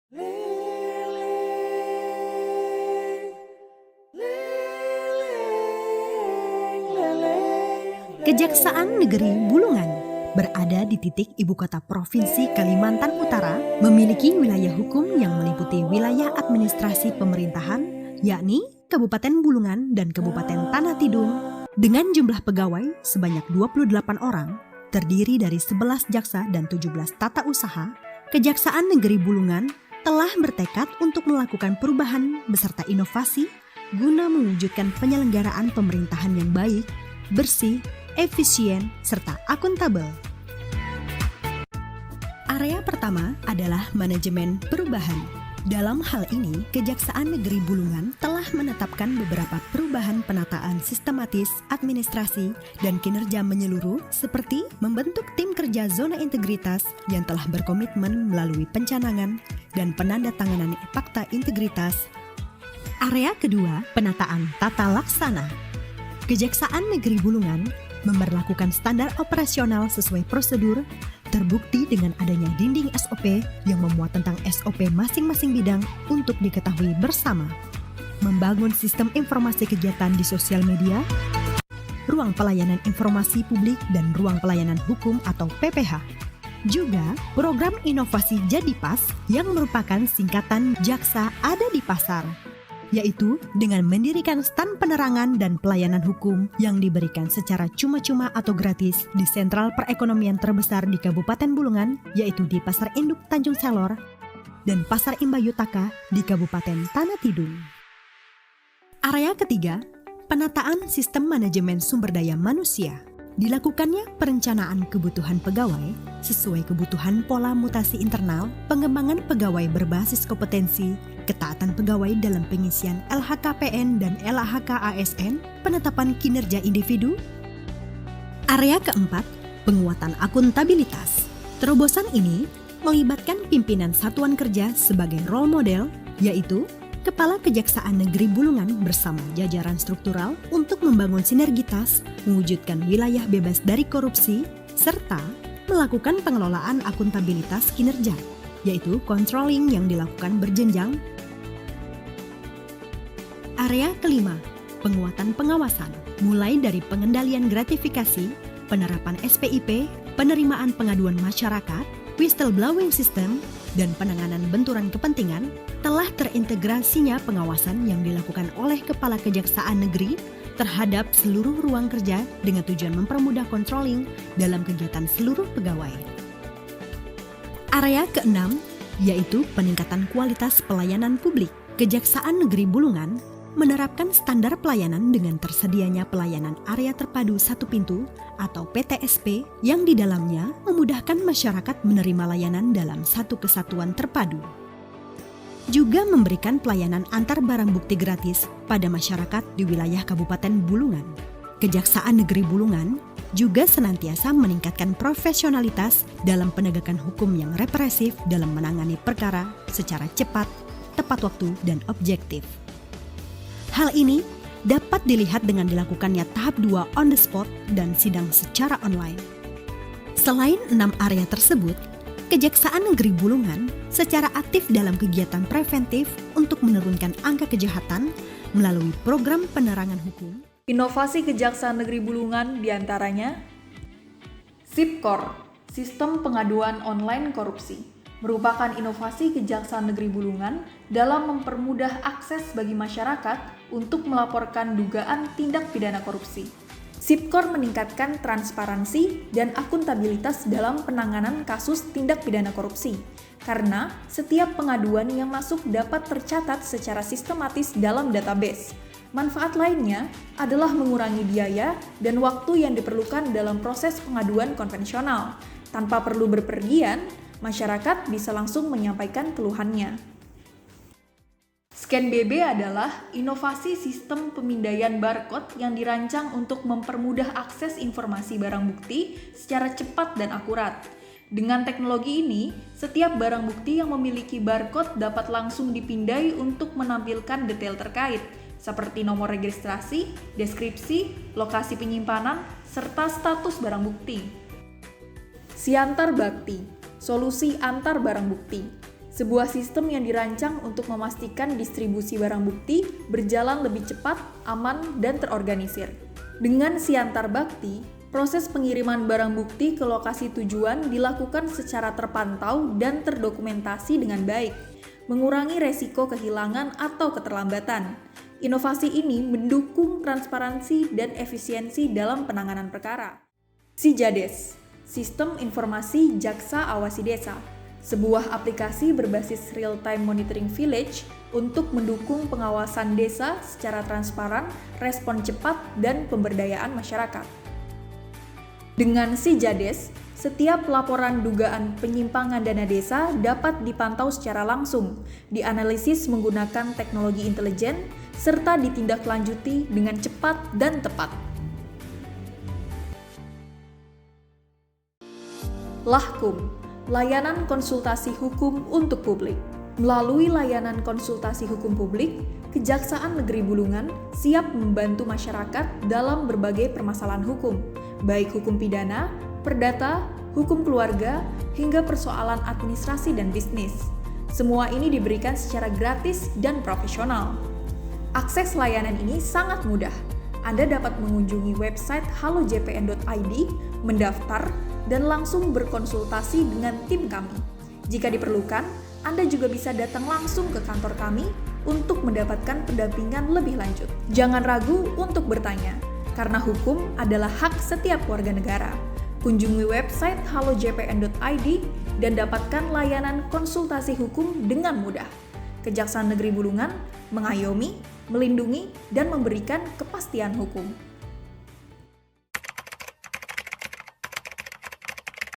Kejaksaan Negeri Bulungan berada di titik ibu kota Provinsi Kalimantan Utara, memiliki wilayah hukum yang meliputi wilayah administrasi pemerintahan, yakni Kabupaten Bulungan dan Kabupaten Tanah Tidung, dengan jumlah pegawai sebanyak 28 orang, terdiri dari 11 jaksa dan 17 tata usaha. Kejaksaan Negeri Bulungan telah bertekad untuk melakukan perubahan beserta inovasi guna mewujudkan penyelenggaraan pemerintahan yang baik, bersih, efisien, serta akuntabel. Area pertama adalah manajemen perubahan. Dalam hal ini, Kejaksaan Negeri Bulungan telah menetapkan beberapa perubahan penataan sistematis, administrasi, dan kinerja menyeluruh seperti membentuk tim kerja zona integritas yang telah berkomitmen melalui pencanangan dan penandatanganan fakta integritas. Area kedua, penataan tata laksana. Kejaksaan Negeri Bulungan memberlakukan standar operasional sesuai prosedur, terbukti dengan adanya dinding SOP yang memuat tentang SOP masing-masing bidang untuk diketahui bersama. Membangun sistem informasi kegiatan di sosial media, ruang pelayanan informasi publik dan ruang pelayanan hukum atau PPH. Juga program inovasi Jadipas yang merupakan singkatan Jaksa Ada di Pasar, yaitu dengan mendirikan stand penerangan dan pelayanan hukum yang diberikan secara cuma-cuma atau gratis di sentral perekonomian terbesar di Kabupaten Bulungan, yaitu di Pasar Induk Tanjung Selor dan Pasar Imbayutaka di Kabupaten Tanah Tidung. Area ketiga, penataan sistem manajemen sumber daya manusia. Dilakukannya perencanaan kebutuhan pegawai sesuai kebutuhan pola mutasi internal, pengembangan pegawai berbasis kompetensi, ketaatan pegawai dalam pengisian LHKPN dan LHK ASN, penetapan kinerja individu. Area keempat, penguatan akuntabilitas. Terobosan ini melibatkan pimpinan satuan kerja sebagai role model, yaitu Kepala Kejaksaan Negeri Bulungan bersama jajaran struktural untuk membangun sinergitas, mewujudkan wilayah bebas dari korupsi, serta melakukan pengelolaan akuntabilitas kinerja, yaitu controlling yang dilakukan berjenjang. Area kelima, penguatan pengawasan, mulai dari pengendalian gratifikasi, penerapan SPIP, penerimaan pengaduan masyarakat, whistleblowing system, dan penanganan benturan kepentingan, telah terintegrasinya pengawasan yang dilakukan oleh Kepala Kejaksaan Negeri terhadap seluruh ruang kerja dengan tujuan mempermudah controlling dalam kegiatan seluruh pegawai. Area keenam, yaitu peningkatan kualitas pelayanan publik. Kejaksaan Negeri Bulungan menerapkan standar pelayanan dengan tersedianya pelayanan area terpadu satu pintu atau PTSP yang di dalamnya memudahkan masyarakat menerima layanan dalam satu kesatuan terpadu. Juga memberikan pelayanan antar barang bukti gratis pada masyarakat di wilayah Kabupaten Bulungan. Kejaksaan Negeri Bulungan juga senantiasa meningkatkan profesionalitas dalam penegakan hukum yang represif dalam menangani perkara secara cepat, tepat waktu, dan objektif. Hal ini dapat dilihat dengan dilakukannya tahap 2 on the spot dan sidang secara online. Selain 6 area tersebut, Kejaksaan Negeri Bulungan secara aktif dalam kegiatan preventif untuk menurunkan angka kejahatan melalui program penerangan hukum. Inovasi Kejaksaan Negeri Bulungan diantaranya SIPKOR, Sistem Pengaduan Online Korupsi, merupakan inovasi Kejaksaan Negeri Bulungan dalam mempermudah akses bagi masyarakat untuk melaporkan dugaan tindak pidana korupsi. SIPKOR meningkatkan transparansi dan akuntabilitas dalam penanganan kasus tindak pidana korupsi, karena setiap pengaduan yang masuk dapat tercatat secara sistematis dalam database. Manfaat lainnya adalah mengurangi biaya dan waktu yang diperlukan dalam proses pengaduan konvensional. Tanpa perlu berpergian, masyarakat bisa langsung menyampaikan keluhannya. ScanBB adalah inovasi sistem pemindaian barcode yang dirancang untuk mempermudah akses informasi barang bukti secara cepat dan akurat. Dengan teknologi ini, setiap barang bukti yang memiliki barcode dapat langsung dipindai untuk menampilkan detail terkait, seperti nomor registrasi, deskripsi, lokasi penyimpanan, serta status barang bukti. Siantar Bakti, solusi antar barang bukti. sebuah sistem yang dirancang untuk memastikan distribusi barang bukti berjalan lebih cepat, aman, dan terorganisir. Dengan Siantar Bakti, proses pengiriman barang bukti ke lokasi tujuan dilakukan secara terpantau dan terdokumentasi dengan baik, mengurangi resiko kehilangan atau keterlambatan. Inovasi ini mendukung transparansi dan efisiensi dalam penanganan perkara. Sijades, Sistem Informasi Jaksa Awasi Desa, sebuah aplikasi berbasis real-time monitoring village untuk mendukung pengawasan desa secara transparan, respon cepat, dan pemberdayaan masyarakat. Dengan Sijades, setiap laporan dugaan penyimpangan dana desa dapat dipantau secara langsung, dianalisis menggunakan teknologi intelijen, serta ditindaklanjuti dengan cepat dan tepat. Lahkum, layanan konsultasi hukum untuk publik. Melalui layanan konsultasi hukum publik, Kejaksaan Negeri Bulungan siap membantu masyarakat dalam berbagai permasalahan hukum, baik hukum pidana, perdata, hukum keluarga, hingga persoalan administrasi dan bisnis. Semua ini diberikan secara gratis dan profesional. Akses layanan ini sangat mudah. Anda dapat mengunjungi website halojpn.id, mendaftar, dan langsung berkonsultasi dengan tim kami. Jika diperlukan, Anda juga bisa datang langsung ke kantor kami untuk mendapatkan pendampingan lebih lanjut. Jangan ragu untuk bertanya, karena hukum adalah hak setiap warga negara. Kunjungi website halojpn.id dan dapatkan layanan konsultasi hukum dengan mudah. Kejaksaan Negeri Bulungan mengayomi, melindungi, dan memberikan kepastian hukum.